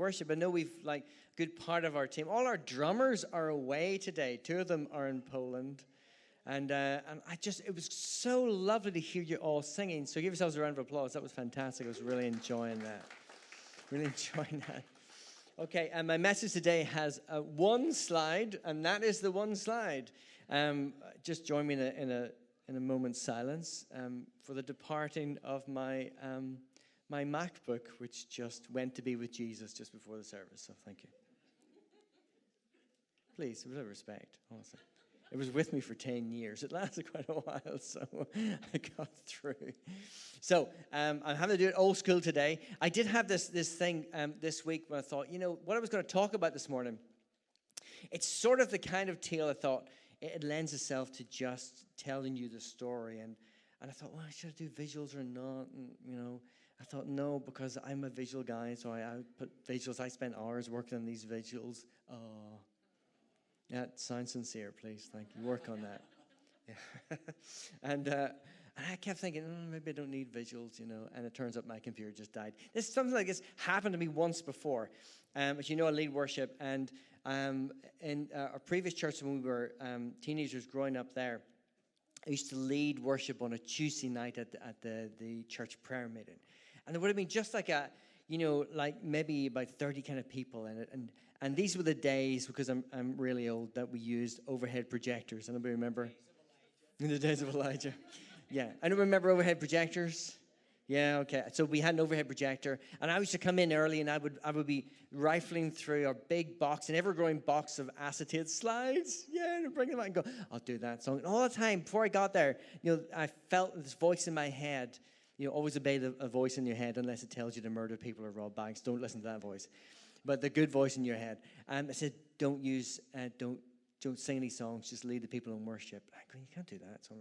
worship. I know we've like a good part of our team. All our drummers are away today. 2 of them are in Poland. And it was so lovely to hear you all singing. So give yourselves a round of applause. That was fantastic. I was really enjoying that. Really enjoying that. Okay, and my message today has one slide, and that is the one slide. Just join me in a moment's silence for the departing of my my MacBook, which just went to be with Jesus just before the service. So thank you. Please, with respect, honestly. It was with me for 10 years. It lasted quite a while, so I got through. So I'm having to do it old school today. I did have this thing this week when I thought, what I was going to talk about this morning, it's sort of the kind of tale I thought it lends itself to just telling you the story. And I thought, well, should I do visuals or not? And, I thought, no, because I'm a visual guy, so I put visuals. I spent hours working on these visuals. Oh. Yeah, sound sincere, please. Thank you. Work on that. Yeah. And I kept thinking, maybe I don't need visuals, And it turns out my computer just died. Something like this happened to me once before. As you know, I lead worship. And in our previous church, when we were teenagers growing up there, I used to lead worship on a Tuesday night at the church prayer meeting. And there would have been just like like maybe about 30 kind of people in it. And these were the days, because I'm really old, that we used overhead projectors. Anybody remember? In the days of Elijah. Yeah. I don't remember overhead projectors. Yeah, okay. So we had an overhead projector, and I used to come in early, and I would be rifling through our big box, an ever-growing box of acetate slides. Yeah, and bring them out and go, I'll do that song. And all the time, before I got there, I felt this voice in my head. Always obey a voice in your head unless it tells you to murder people or rob banks. Don't listen to that voice. But the good voice in your head. And I said, don't sing any songs, just lead the people in worship. I go, you can't do that. So,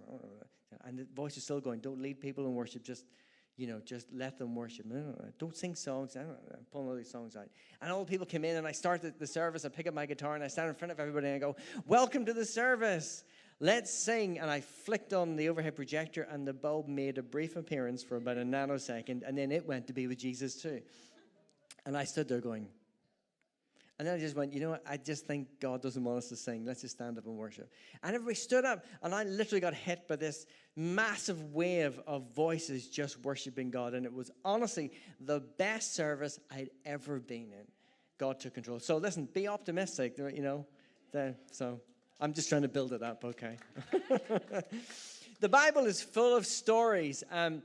and the voice is still going, don't lead people in worship, just let them worship. No, don't sing songs. I'm pulling all these songs out. And all the people come in, and I start the service, I pick up my guitar, and I stand in front of everybody, and I go, welcome to the service. Let's sing. And I flicked on the overhead projector, and the bulb made a brief appearance for about a nanosecond, and then it went to be with Jesus too. And I stood there going, and then I just went, I just think God doesn't want us to sing. Let's just stand up and worship. And everybody stood up, and I literally got hit by this massive wave of voices just worshiping God. And it was honestly the best service I'd ever been in. God took control. So listen, be optimistic, So I'm just trying to build it up, okay? The Bible is full of stories, and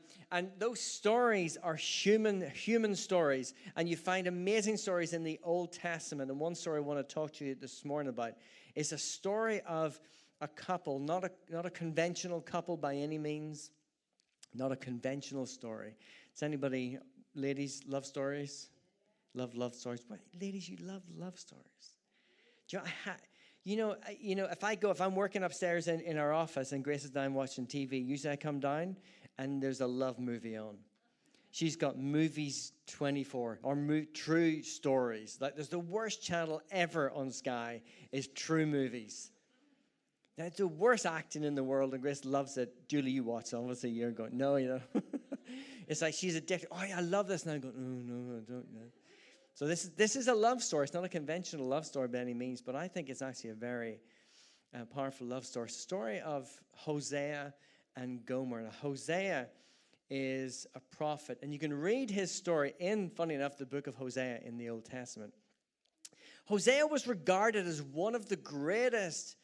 those stories are human stories. And you find amazing stories in the Old Testament. And one story I want to talk to you this morning about is a story of a couple, not a conventional couple by any means, not a conventional story. Does anybody, ladies, love stories? Love stories? What, ladies, you love stories. Do you know, if I'm working upstairs in our office and Grace is down watching TV, usually I come down and there's a love movie on. She's got Movies 24 or True Stories. Like there's the worst channel ever on Sky is True Movies. That's the worst acting in the world, and Grace loves it. Julie, you watch it. Obviously, you're going, no, It's like she's addicted. Oh, yeah, I love this. And I go, no, I don't. So this is a love story. It's not a conventional love story by any means, but I think it's actually a very powerful love story. It's a story of Hosea and Gomer. Now, Hosea is a prophet, and you can read his story in, funny enough, the book of Hosea in the Old Testament. Hosea was regarded as one of the greatest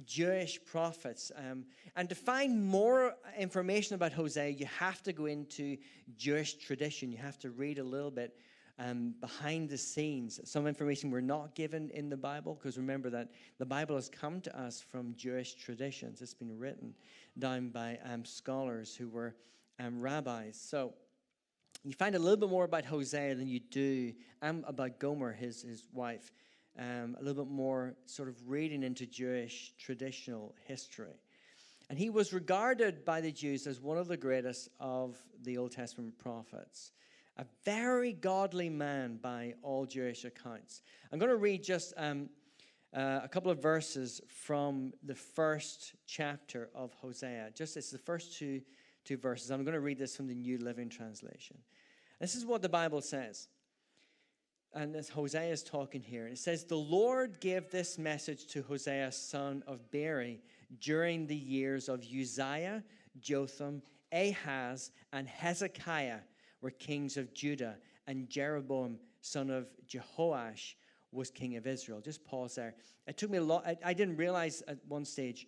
Jewish prophets. And to find more information about Hosea, you have to go into Jewish tradition. You have to read a little bit behind the scenes. Some information we're not given in the Bible, because remember that the Bible has come to us from Jewish traditions. It's been written down by scholars who were rabbis. So you find a little bit more about Hosea than you do about Gomer, his wife. A little bit more sort of reading into Jewish traditional history. And he was regarded by the Jews as one of the greatest of the Old Testament prophets. A very godly man by all Jewish accounts. I'm going to read just a couple of verses from the first chapter of Hosea. It's the first two verses. I'm going to read this from the New Living Translation. This is what the Bible says. and as Hosea is talking here, it says, the Lord gave this message to Hosea, son of Beeri, during the years of Uzziah, Jotham, Ahaz, and Hezekiah were kings of Judah, and Jeroboam, son of Jehoash, was king of Israel. Just pause there. It took me a lot. I didn't realize at one stage,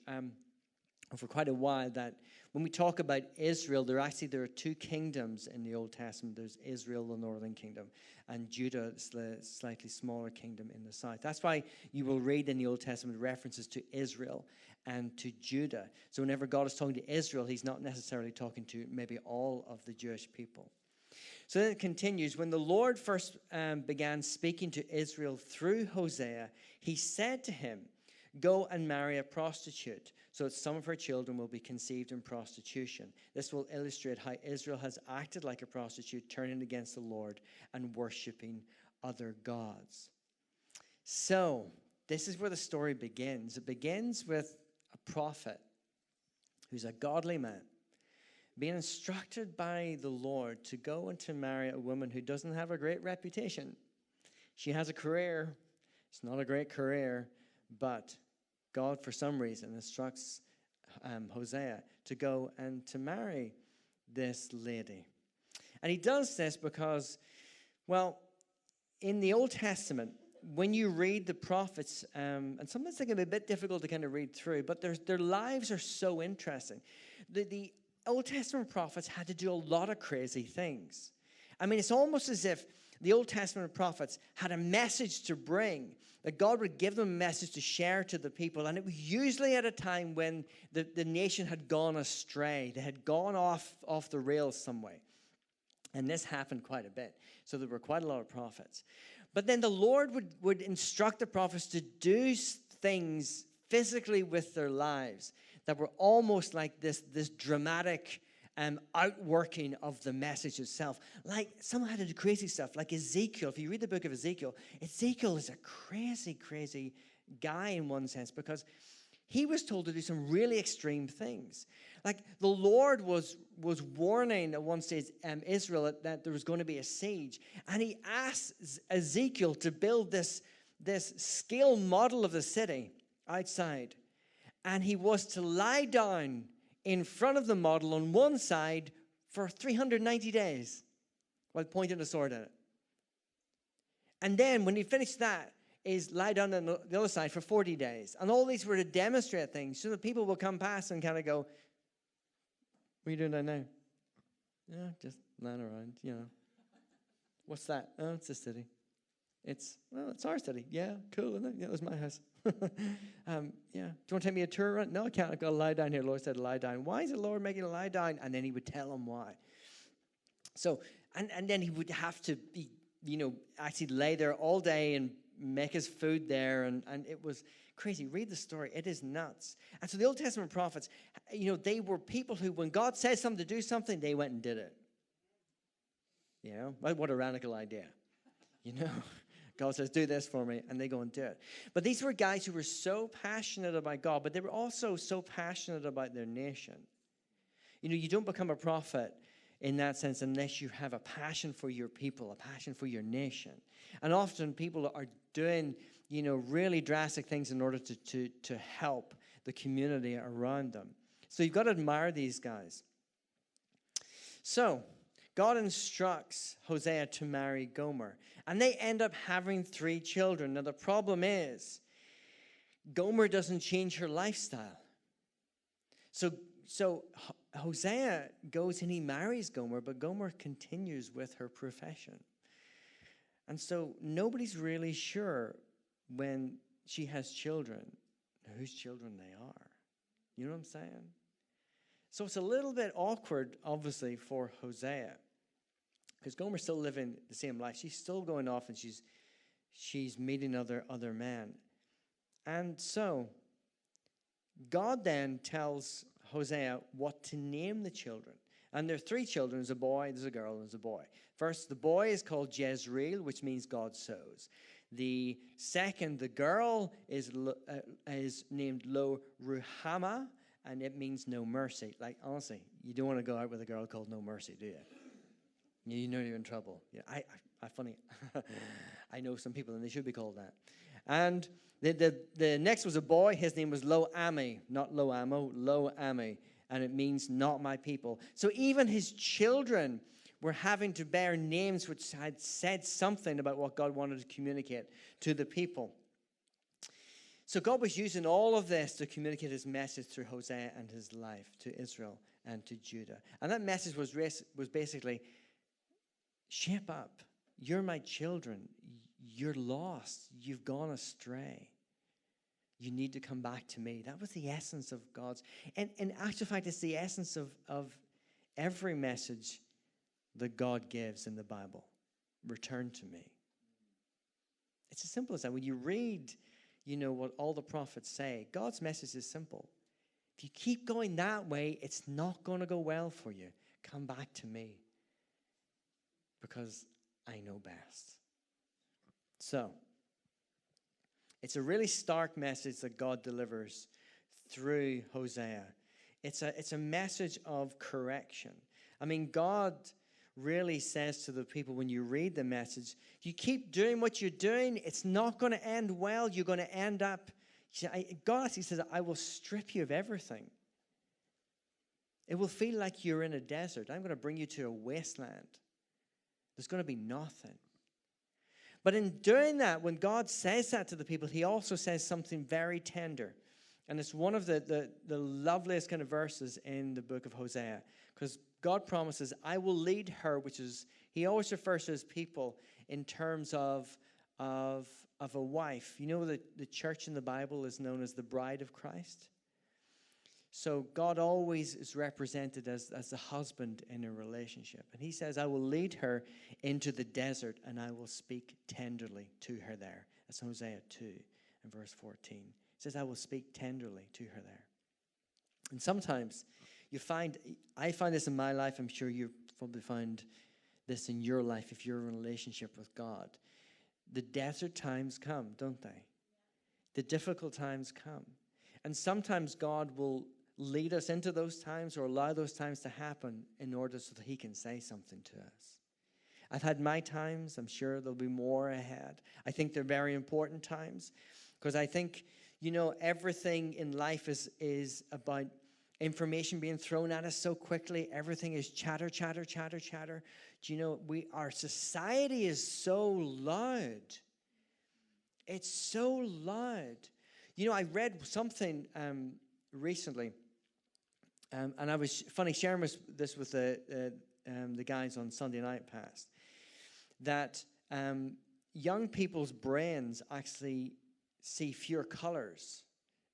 for quite a while, that when we talk about Israel, there are two kingdoms in the Old Testament. There's Israel, the northern kingdom, and Judah, the slightly smaller kingdom in the south. That's why you will read in the Old Testament references to Israel and to Judah. So whenever God is talking to Israel, he's not necessarily talking to maybe all of the Jewish people. So then it continues, when the Lord first began speaking to Israel through Hosea, he said to him, go and marry a prostitute, so that some of her children will be conceived in prostitution. This will illustrate how Israel has acted like a prostitute, turning against the Lord and worshiping other gods. So this is where the story begins. It begins with a prophet who's a godly man being instructed by the Lord to go and to marry a woman who doesn't have a great reputation. She has a career. It's not a great career, but God, for some reason, instructs Hosea to go and to marry this lady. And he does this because, well, in the Old Testament, when you read the prophets, and sometimes they can be a bit difficult to kind of read through, but their lives are so interesting. The Old Testament prophets had to do a lot of crazy things. I mean, it's almost as if the Old Testament prophets had a message to bring, that God would give them a message to share to the people. And it was usually at a time when the nation had gone astray. They had gone off the rails some way. And this happened quite a bit. So there were quite a lot of prophets. But then the Lord would instruct the prophets to do things physically with their lives that were almost like this dramatic outworking of the message itself. Like some had to do crazy stuff, like Ezekiel. If you read the book of Ezekiel, Ezekiel is a crazy, crazy guy in one sense, because he was told to do some really extreme things. Like the Lord was warning at one stage Israel that there was going to be a siege, and he asked Ezekiel to build this scale model of the city outside. And he was to lie down in front of the model on one side for 390 days while pointing a sword at it. And then when he finished that, is lie down on the other side for 40 days. And all these were to demonstrate things so that people will come past and kind of go, what are you doing down now? Yeah, just lying around, What's that? Oh, it's a city. It's our city. Yeah, cool, isn't it? Yeah, it was my house. Yeah. Do you want to take me a tour around? No, I can't. I've got to lie down here. The Lord said to lie down. Why is the Lord making you lie down? And then he would tell him why. So, and then he would have to be, actually lay there all day and make his food there. And it was crazy. Read the story. It is nuts. And so the Old Testament prophets, they were people who, when God says something to do something, they went and did it. What a radical idea. God says, do this for me, and they go and do it. But these were guys who were so passionate about God, but they were also so passionate about their nation. You don't become a prophet in that sense unless you have a passion for your people, a passion for your nation. And often people are doing, really drastic things in order to help the community around them. So you've got to admire these guys. So God instructs Hosea to marry Gomer, and they end up having 3 children. Now, the problem is, Gomer doesn't change her lifestyle. So Hosea goes and he marries Gomer, but Gomer continues with her profession. And so nobody's really sure when she has children, whose children they are. You know what I'm saying? So it's a little bit awkward, obviously, for Hosea, because Gomer's still living the same life. She's still going off and she's meeting other men. And so God then tells Hosea what to name the children. And there are 3 children. There's a boy, there's a girl, and there's a boy. First, the boy is called Jezreel, which means God sows. The second, the girl, is named Lo Ruhamah, and it means no mercy. Like, honestly, you don't want to go out with a girl called No Mercy, do you? You know you're in trouble. Yeah, Funny. I know some people, and they should be called that. And the next was a boy. His name was Lo-Ami, not Lo-Ammo, Lo-Ami, and it means not my people. So even his children were having to bear names which had said something about what God wanted to communicate to the people. So God was using all of this to communicate his message through Hosea and his life to Israel and to Judah. And that message was basically, shape up. You're my children. You're lost. You've gone astray. You need to come back to me. That was the essence of God's. And in actual fact, it's the essence of every message that God gives in the Bible. Return to me. It's as simple as that. When you read, what all the prophets say, God's message is simple. If you keep going that way, it's not going to go well for you. Come back to me, because I know best. So, it's a really stark message that God delivers through Hosea. It's a message of correction. I mean, God really says to the people, when you read the message, if you keep doing what you're doing, it's not going to end well. You're going to end up, God actually says, I will strip you of everything. It will feel like you're in a desert. I'm going to bring you to a wasteland. There's going to be nothing. But in doing that, when God says that to the people, he also says something very tender. And it's one of the loveliest kind of verses in the book of Hosea. Because God promises, I will lead her, which is, he always refers to his people in terms of a wife. The church in the Bible is known as the bride of Christ. So God always is represented as the husband in a relationship. And he says, I will lead her into the desert and I will speak tenderly to her there. That's Hosea 2 and verse 14. He says, I will speak tenderly to her there. And sometimes I find this in my life. I'm sure you probably find this in your life if you're in a relationship with God. The desert times come, don't they? The difficult times come. And sometimes God will lead us into those times or allow those times to happen in order so that he can say something to us. I've had my times. I'm sure there'll be more ahead. I think they're very important times because I think, everything in life is about information being thrown at us so quickly. Everything is chatter, chatter, chatter, chatter. Our society is so loud. It's so loud. I read something recently, and I was sharing this with the guys on Sunday night past, that young people's brains actually see fewer colors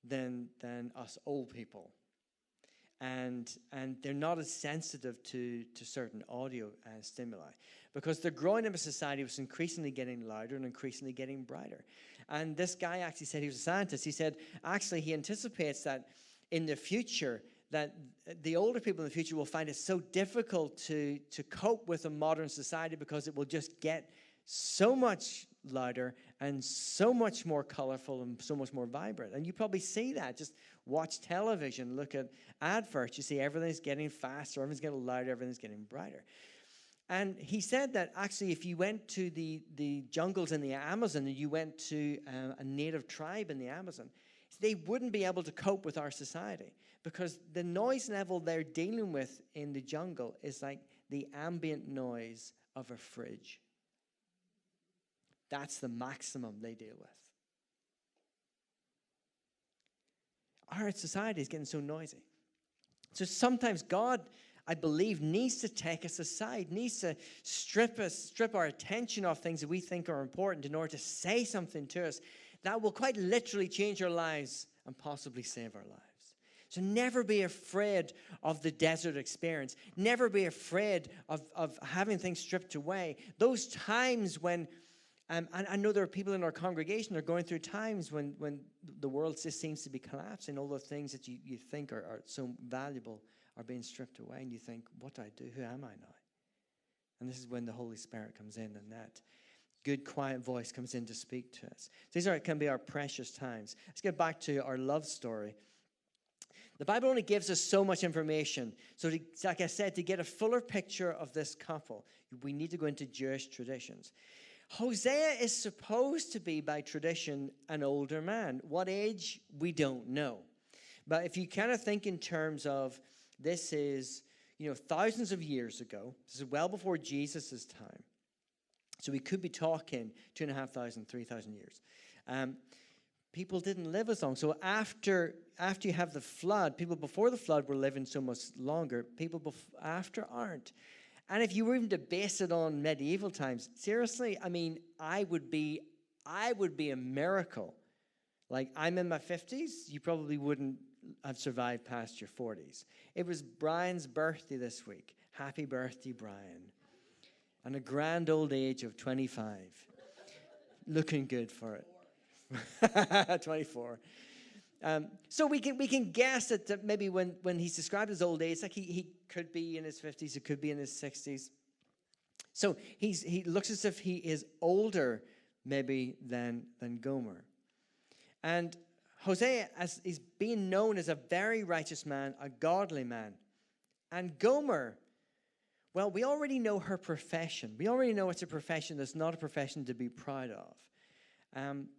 than us old people. And they're not as sensitive to certain audio stimuli because they're growing in a society that's increasingly getting louder and increasingly getting brighter. And this guy actually said, he was a scientist, he said actually he anticipates that in the future that the older people in the future will find it so difficult to cope with a modern society because it will just get so much louder and so much more colorful and so much more vibrant. And you probably see that. Just watch television, look at adverts. You see everything's getting faster, everything's getting louder, everything's getting brighter. And he said that actually if you went to the jungles in the Amazon and you went to a native tribe in the Amazon, they wouldn't be able to cope with our society because the noise level they're dealing with in the jungle is like the ambient noise of a fridge. That's the maximum they deal with. Our society is getting so noisy. So sometimes God, I believe, needs to take us aside, needs to strip our attention off things that we think are important in order to say something to us that will quite literally change our lives and possibly save our lives. So never be afraid of the desert experience. Never be afraid of having things stripped away. Those times when, and I know there are people in our congregation that are going through times when the world just seems to be collapsing. All the things that you think are so valuable are being stripped away. And you think, what do I do? Who am I now? And this is when the Holy Spirit comes in and that good, quiet voice comes in to speak to us. These can be our precious times. Let's get back to our love story. The Bible only gives us so much information. So like I said, to get a fuller picture of this couple, we need to go into Jewish traditions. Hosea is supposed to be, by tradition, an older man. What age? We don't know. But if you kind of think in terms of this is, thousands of years ago, this is well before Jesus' time. So we could be talking 2,500, 3,000 years. People didn't live as long. So after you have the flood, people before the flood were living so much longer. People after aren't. And if you were even to base it on medieval times, seriously, I mean, I would be a miracle. Like, I'm in my 50s, you probably wouldn't have survived past your 40s. It was Brian's birthday this week. Happy birthday, Brian. And a grand old age of 25. Looking good for it. 24. So we can guess that maybe when he's described as old age, like he could be in his 50s, it could be in his 60s. So he looks as if he is older maybe than Gomer. And Hosea is being known as a very righteous man, a godly man. And Gomer, well, we already know her profession. We already know it's a profession that's not a profession to be proud of.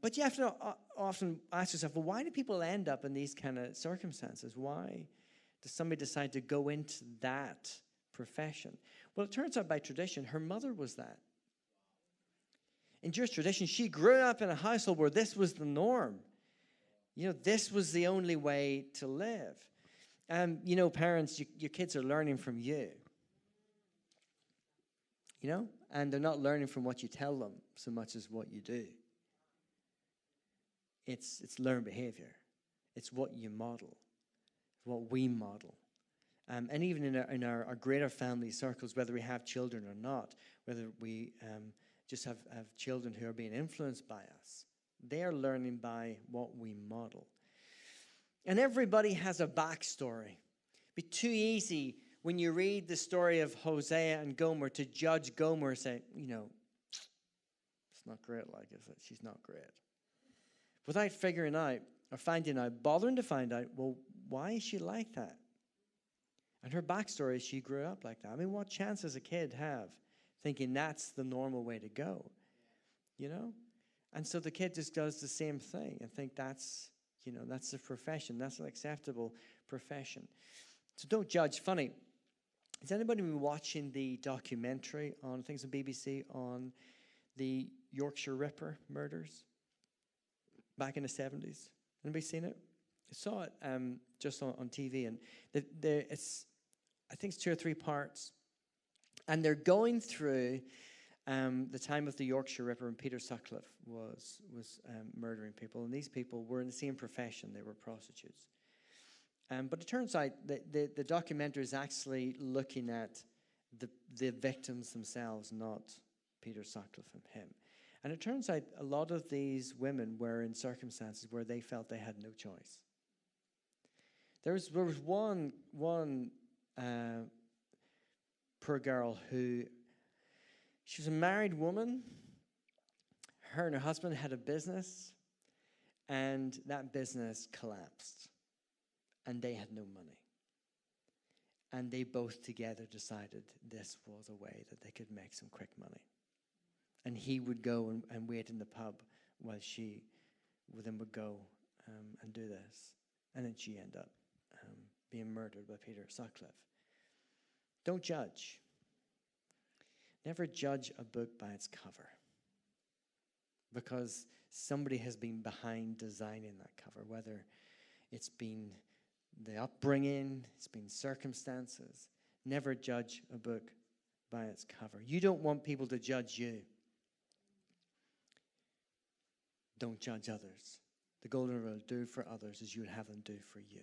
But you have to often ask yourself, well, why do people end up in these kind of circumstances? Why does somebody decide to go into that profession? Well, it turns out by tradition, her mother was that. In Jewish tradition, she grew up in a household where this was the norm. This was the only way to live. Parents, your kids are learning from you. And they're not learning from what you tell them so much as what you do. It's learned behavior. It's what you model, what we model. And even in our greater family circles, whether we have children or not, whether we just have children who are being influenced by us, they are learning by what we model. And everybody has a backstory. It'd be too easy when you read the story of Hosea and Gomer to judge Gomer and say, it's not great, like, is it? She's not great. Without figuring out or finding out, bothering to find out, well, why is she like that? And her backstory is she grew up like that. I mean, what chance does a kid have thinking that's the normal way to go? And so the kid just does the same thing and think that's a profession. That's an acceptable profession. So don't judge. Funny, has anybody been watching the documentary on things on BBC on the Yorkshire Ripper murders back in the 70s? Anybody seen it? I saw it just on TV, and I think it's 2 or 3 parts, and they're going through the time of the Yorkshire Ripper, and Peter Sutcliffe was murdering people, and these people were in the same profession. They were prostitutes. But it turns out that the documentary is actually looking at the victims themselves, not Peter Sutcliffe and him. And it turns out a lot of these women were in circumstances where they felt they had no choice. There was one poor girl who, she was a married woman. Her and her husband had a business, and that business collapsed, and they had no money. And they both together decided this was a way that they could make some quick money. And he would go and wait in the pub while she then would go and do this. And then she ended up being murdered by Peter Sutcliffe. Don't judge. Never judge a book by its cover, because somebody has been behind designing that cover, whether it's been the upbringing, it's been circumstances. Never judge a book by its cover. You don't want people to judge you. Don't judge others. The golden rule, do for others as you would have them do for you.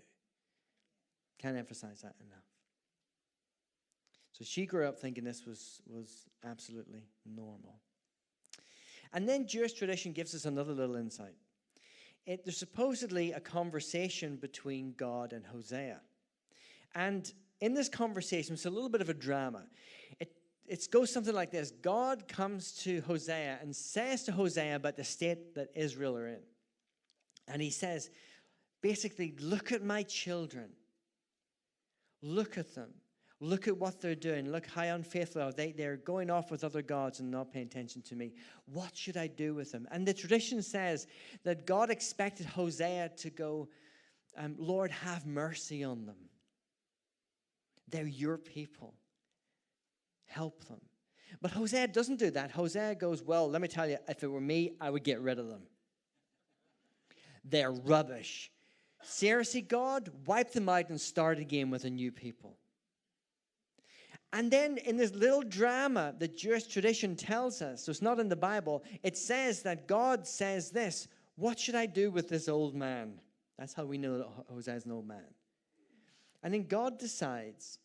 Can't emphasize that enough. So she grew up thinking this was absolutely normal. And then Jewish tradition gives us another little insight. There's supposedly a conversation between God and Hosea. And in this conversation, it's a little bit of a drama. It goes something like this. God comes to Hosea and says to Hosea about the state that Israel are in. And he says, basically, look at my children. Look at them. Look at what they're doing. Look how unfaithful are they. They're going off with other gods and not paying attention to me. What should I do with them? And the tradition says that God expected Hosea to go, Lord, have mercy on them. They're your people. Help them. But Hosea doesn't do that. Hosea goes, well, let me tell you, if it were me, I would get rid of them. They're rubbish. Seriously, God, wipe them out and start again with a new people. And then in this little drama that Jewish tradition tells us, so it's not in the Bible, it says that God says this, what should I do with this old man? That's how we know that Hosea's an old man. And then God decides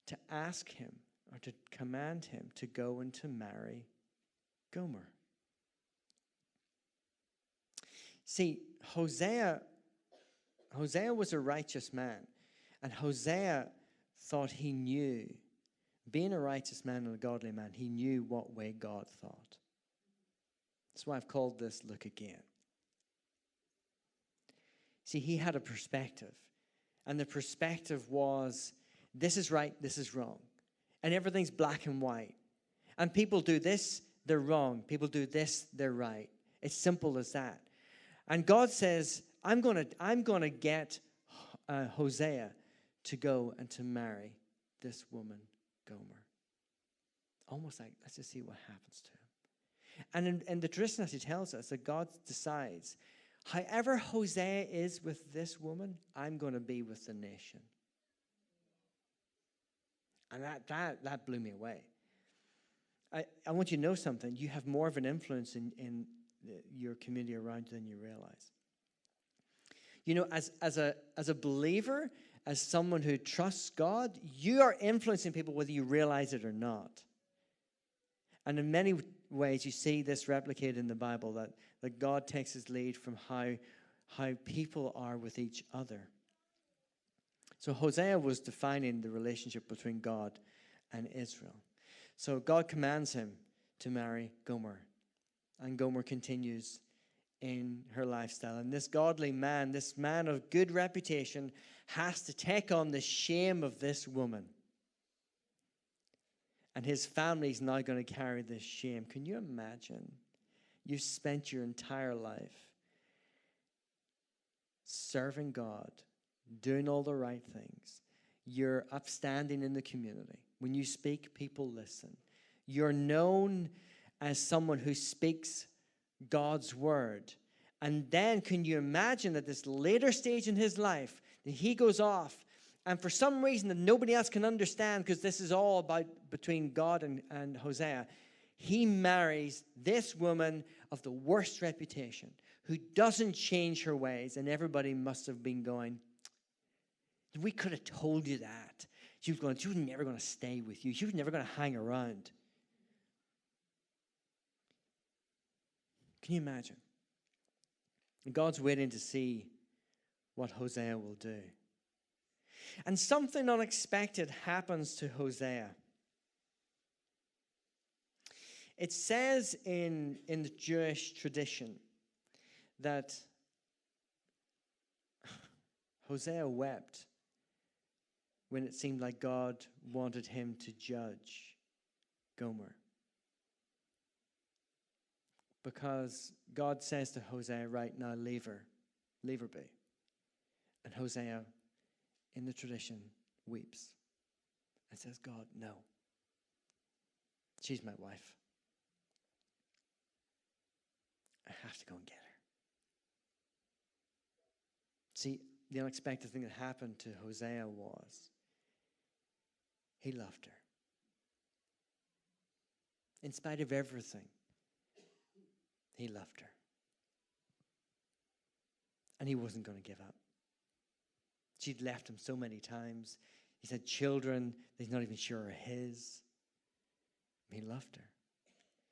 to ask him or to command him to go and to marry Gomer. See, Hosea was a righteous man. And Hosea thought he knew, being a righteous man and a godly man, he knew what way God thought. That's why I've called this Look Again. See, he had a perspective. And the perspective was, this is right, this is wrong. And everything's black and white. And people do this, they're wrong. People do this, they're right. It's simple as that. And God says, I'm going to get Hosea to go and to marry this woman, Gomer. Almost like, let's just see what happens to him. And in the tradition actually tells us that God decides, however Hosea is with this woman, I'm going to be with the nation. And that blew me away. I want you to know something. You have more of an influence in your community around you than you realize. You know, as a believer, as someone who trusts God, you are influencing people whether you realize it or not. And in many ways, you see this replicated in the Bible, that God takes his lead from how people are with each other. So Hosea was defining the relationship between God and Israel. So God commands him to marry Gomer. And Gomer continues in her lifestyle. And this godly man, this man of good reputation, has to take on the shame of this woman. And his family's now going to carry this shame. Can you imagine? You've spent your entire life serving God, doing all the right things. You're upstanding in the community. When you speak, people listen. You're known as someone who speaks God's word. And then can you imagine at this later stage in his life that he goes off, and for some reason that nobody else can understand, because this is all about between God and Hosea, he marries this woman of the worst reputation who doesn't change her ways, and everybody must have been going, we could have told you that. She was never going to stay with you. She was never going to hang around. Can you imagine? And God's waiting to see what Hosea will do. And something unexpected happens to Hosea. It says in the Jewish tradition that Hosea wept when it seemed like God wanted him to judge Gomer. Because God says to Hosea, right now, leave her be. And Hosea, in the tradition, weeps and says, God, no. She's my wife. I have to go and get her. See, the unexpected thing that happened to Hosea was he loved her. In spite of everything, he loved her. And he wasn't going to give up. She'd left him so many times. He's had children that he's not even sure are his. He loved her.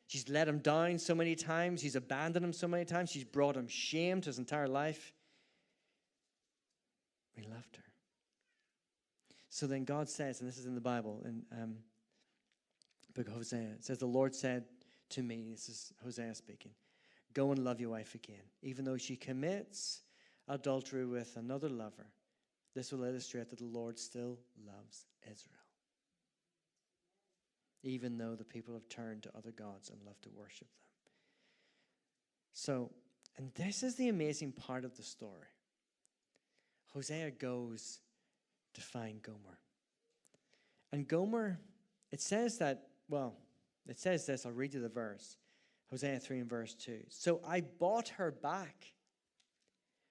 She's let him down so many times. She's abandoned him so many times. She's brought him shame to his entire life. He loved her. So then God says, and this is in the Bible, in book of Hosea, it says, the Lord said to me, this is Hosea speaking, go and love your wife again, even though she commits adultery with another lover. This will illustrate that the Lord still loves Israel, even though the people have turned to other gods and love to worship them. So, and this is the amazing part of the story. Hosea goes to find Gomer. And Gomer, it says that, well, it says this, I'll read you the verse. Hosea 3 and verse 2. So I bought her back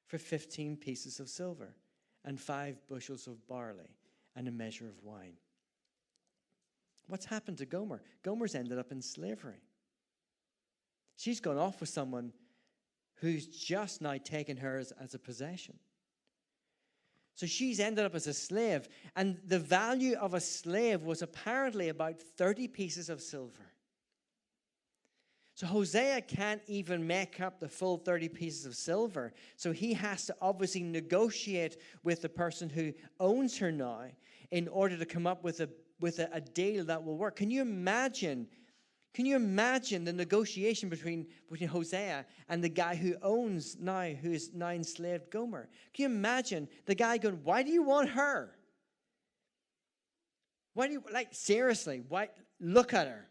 for 15 pieces of silver and 5 bushels of barley and a measure of wine. What's happened to Gomer? Gomer's ended up in slavery. She's gone off with someone who's just now taken her as a possession. So she's ended up as a slave. And the value of a slave was apparently about 30 pieces of silver. So Hosea can't even make up the full 30 pieces of silver. So he has to obviously negotiate with the person who owns her now in order to come up with a deal that will work. Can you imagine the negotiation between Hosea and the guy who owns now, who is now enslaved Gomer? Can you imagine the guy going, why do you want her? Why do you, like, seriously, why, look at her.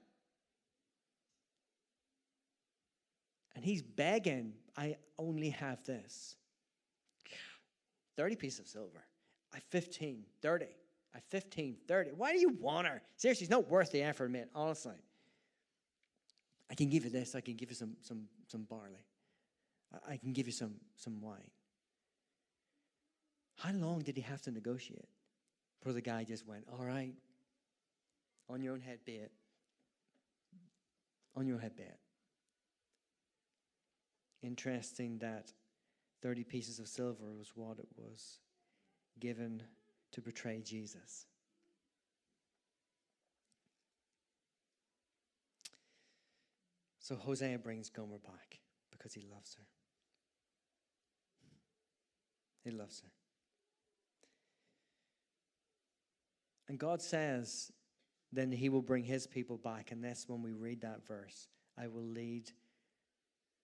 And he's begging, I only have this. 30 pieces of silver. I 15, 30. I 15, 30. Why do you want her? Seriously, it's not worth the effort, man, honestly. I can give you this. I can give you some barley. I can give you some wine. How long did he have to negotiate before the guy just went, all right, on your own head be it. On your head be it. Interesting that 30 pieces of silver was what it was given to betray Jesus. So Hosea brings Gomer back because he loves her. He loves her. And God says then he will bring his people back. And that's when we read that verse. I will lead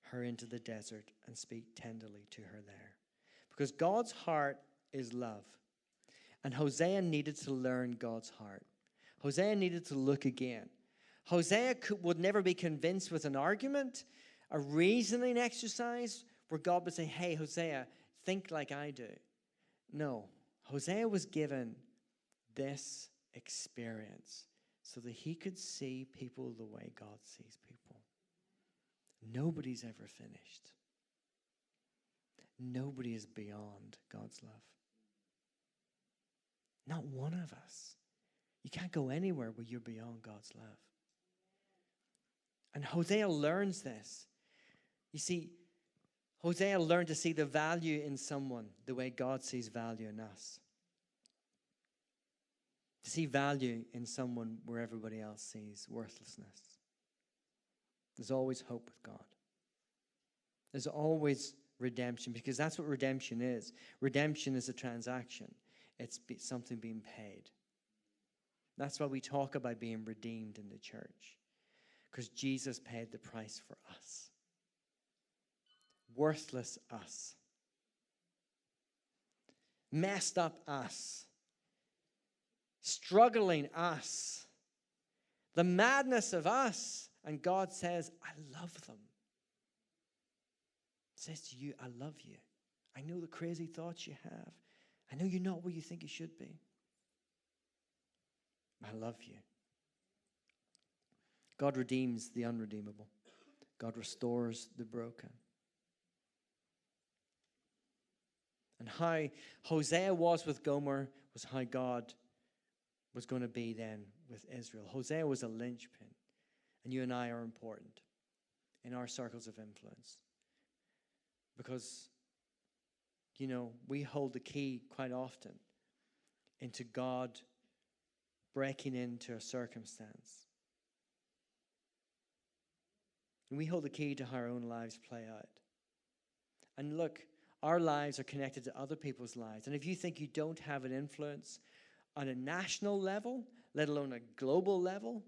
her into the desert and speak tenderly to her there. Because God's heart is love. And Hosea needed to learn God's heart. Hosea needed to look again. Hosea would never be convinced with an argument, a reasoning exercise where God would say, hey, Hosea, think like I do. No, Hosea was given this experience so that he could see people the way God sees people. Nobody's ever finished. Nobody is beyond God's love. Not one of us. You can't go anywhere where you're beyond God's love. And Hosea learns this. You see, Hosea learned to see the value in someone the way God sees value in us. To see value in someone where everybody else sees worthlessness. There's always hope with God. There's always redemption, because that's what redemption is. Redemption is a transaction. It's something being paid. That's why we talk about being redeemed in the church. Because Jesus paid the price for us. Worthless us. Messed up us. Struggling us. The madness of us. And God says, I love them. Says to you, I love you. I know the crazy thoughts you have. I know you're not where you think you should be. I love you. God redeems the unredeemable. God restores the broken. And how Hosea was with Gomer was how God was going to be then with Israel. Hosea was a linchpin. And you and I are important in our circles of influence. Because, you know, we hold the key quite often into God breaking into a circumstance. And we hold the key to how our own lives play out. And look, our lives are connected to other people's lives. And if you think you don't have an influence on a national level, let alone a global level,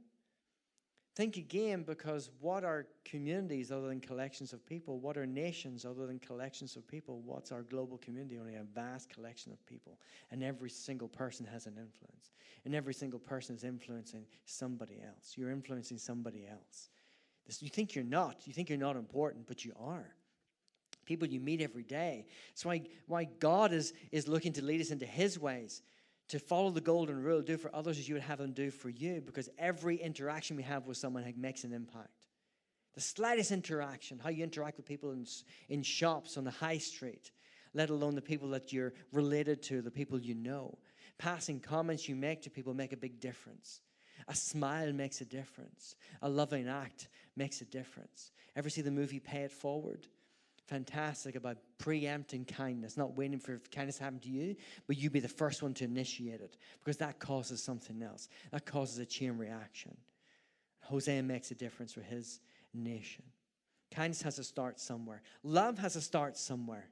Think again, because what are communities other than collections of people? What are nations other than collections of people? What's our global community? Only a vast collection of people. And every single person has an influence. And every single person is influencing somebody else. You're influencing somebody else. You think you're not. You think you're not important, but you are. People you meet every day. That's why God is looking to lead us into his ways. To follow the golden rule, do for others as you would have them do for you, because every interaction we have with someone makes an impact. The slightest interaction, how you interact with people in shops, on the high street, let alone the people that you're related to, the people you know. Passing comments you make to people make a big difference. A smile makes a difference. A loving act makes a difference. Ever see the movie Pay It Forward? Fantastic, about preempting kindness, not waiting for kindness to happen to you, but you be the first one to initiate it, because that causes something else. That causes a chain reaction. Hosea makes a difference for his nation. Kindness has to start somewhere. Love has to start somewhere.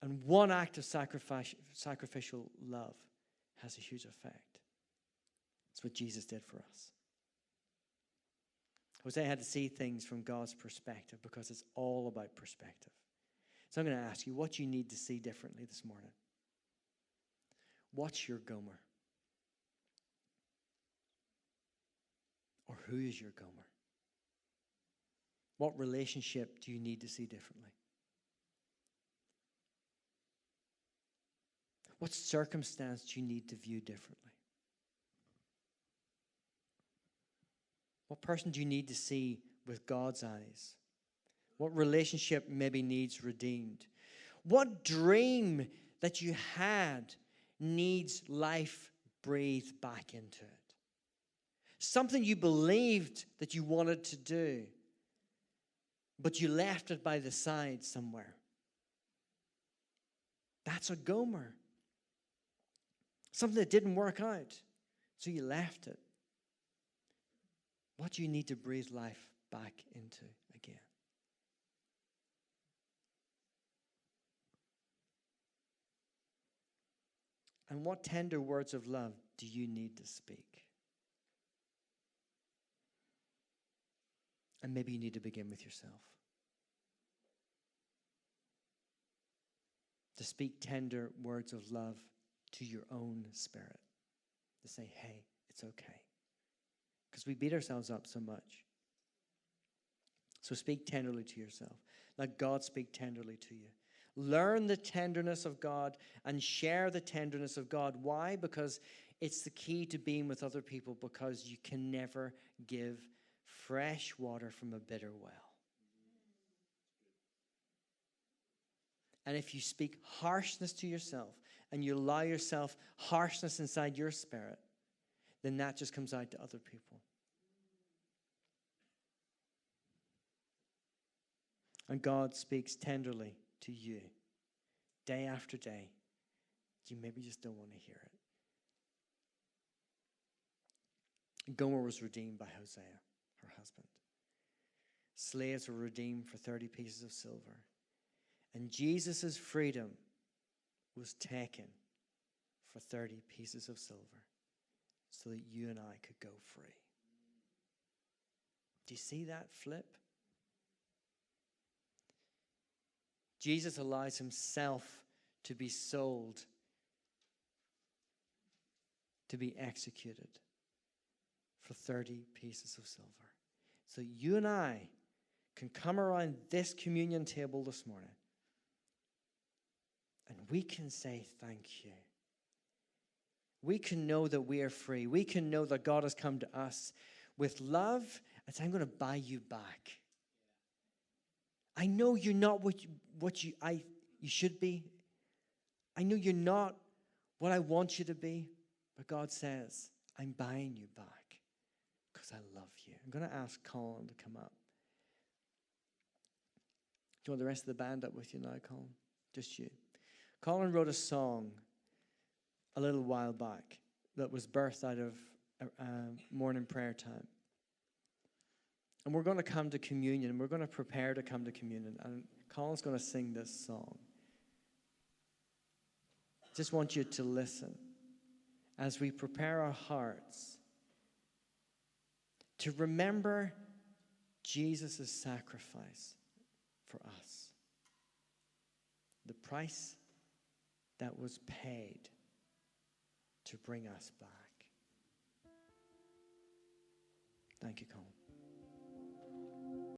And one act of sacrificial love has a huge effect. That's what Jesus did for us. Hosea had to see things from God's perspective, because it's all about perspective. So I'm going to ask you what you need to see differently this morning. What's your Gomer? Or who is your Gomer? What relationship do you need to see differently? What circumstance do you need to view differently? What person do you need to see with God's eyes? What relationship maybe needs redeemed? What dream that you had needs life breathed back into it? Something you believed that you wanted to do, but you left it by the side somewhere. That's a Gomer. Something that didn't work out, so you left it. What do you need to breathe life back into again? And what tender words of love do you need to speak? And maybe you need to begin with yourself. To speak tender words of love to your own spirit. To say, hey, it's okay. Because we beat ourselves up so much. So speak tenderly to yourself. Let God speak tenderly to you. Learn the tenderness of God and share the tenderness of God. Why? Because it's the key to being with other people, because you can never give fresh water from a bitter well. And if you speak harshness to yourself and you allow yourself harshness inside your spirit, then that just comes out to other people. And God speaks tenderly to you day after day. You maybe just don't want to hear it. Gomer was redeemed by Hosea, her husband. Slaves were redeemed for 30 pieces of silver. And Jesus' freedom was taken for 30 pieces of silver, so that you and I could go free. Do you see that flip? Jesus allows himself to be sold, to be executed for 30 pieces of silver. So you and I can come around this communion table this morning and we can say thank you. We can know that we are free. We can know that God has come to us with love and say, I'm going to buy you back. I know you're not what you should be. I know you're not what I want you to be. But God says, I'm buying you back because I love you. I'm going to ask Colin to come up. Do you want the rest of the band up with you now, Colin? Just you. Colin wrote a song a little while back that was birthed out of morning prayer time. And we're going to come to communion. We're going to prepare to come to communion. And Colin's going to sing this song. Just want you to listen as we prepare our hearts to remember Jesus' sacrifice for us. The price that was paid to bring us back. Thank you, Colin.